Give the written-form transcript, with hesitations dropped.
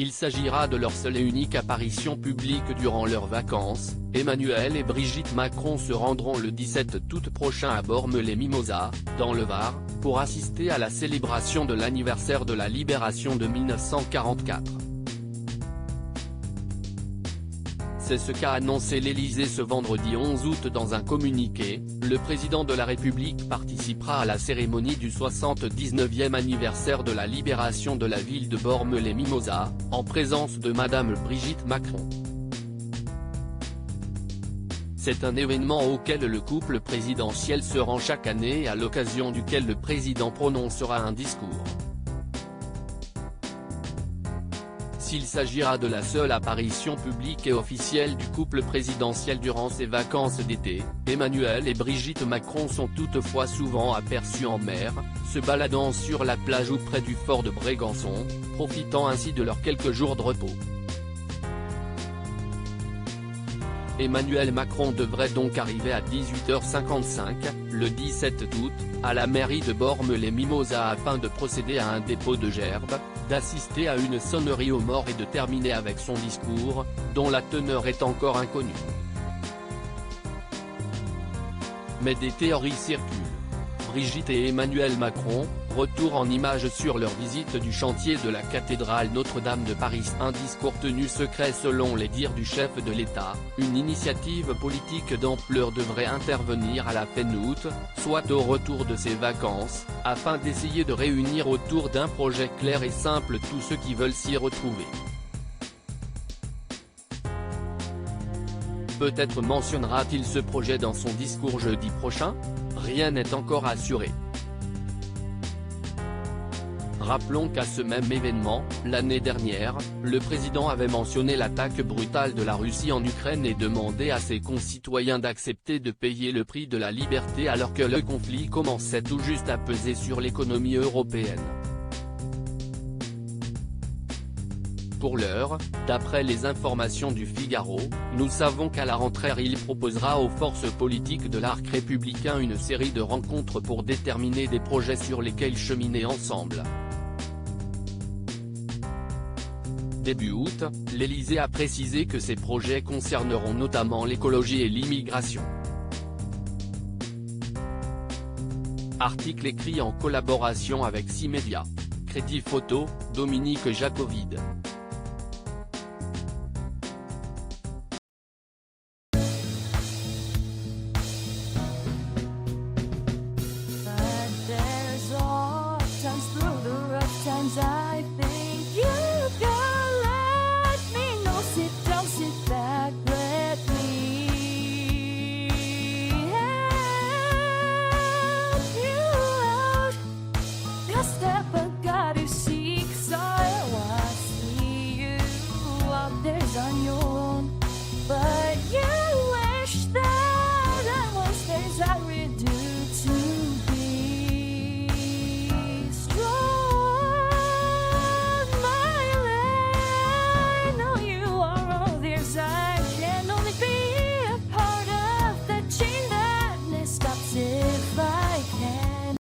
Il s'agira de leur seule et unique apparition publique durant leurs vacances. Emmanuel et Brigitte Macron se rendront le 17 août prochain à Bormes-les-Mimosas, dans le Var, pour assister à la célébration de l'anniversaire de la libération de 1944. C'est ce qu'a annoncé l'Élysée ce vendredi 11 août dans un communiqué. Le président de la République participera à la cérémonie du 79e anniversaire de la libération de la ville de Bormes-les-Mimosas, en présence de Madame Brigitte Macron. C'est un événement auquel le couple présidentiel se rend chaque année et à l'occasion duquel le président prononcera un discours. S'il s'agira de la seule apparition publique et officielle du couple présidentiel durant ses vacances d'été, Emmanuel et Brigitte Macron sont toutefois souvent aperçus en mer, se baladant sur la plage ou près du fort de Brégançon, profitant ainsi de leurs quelques jours de repos. Emmanuel Macron devrait donc arriver à 18h55, le 17 août, à la mairie de Bormes-les-Mimosas afin de procéder à un dépôt de gerbes, d'assister à une sonnerie aux morts et de terminer avec son discours, dont la teneur est encore inconnue. Mais des théories circulent. Brigitte et Emmanuel Macron, retour en images sur leur visite du chantier de la cathédrale Notre-Dame de Paris. Un discours tenu secret selon les dires du chef de l'État. Une initiative politique d'ampleur devrait intervenir à la fin août, soit au retour de ses vacances, afin d'essayer de réunir autour d'un projet clair et simple tous ceux qui veulent s'y retrouver. Peut-être mentionnera-t-il ce projet dans son discours jeudi prochain? Rien n'est encore assuré. Rappelons qu'à ce même événement, l'année dernière, le président avait mentionné l'attaque brutale de la Russie en Ukraine et demandé à ses concitoyens d'accepter de payer le prix de la liberté alors que le conflit commençait tout juste à peser sur l'économie européenne. Pour l'heure, d'après les informations du Figaro, nous savons qu'à la rentrée il proposera aux forces politiques de l'arc républicain une série de rencontres pour déterminer des projets sur lesquels cheminer ensemble. Début août, l'Élysée a précisé que ces projets concerneront notamment l'écologie et l'immigration. Article écrit en collaboration avec 6 médias. Crédit photo, Dominique Jacovide.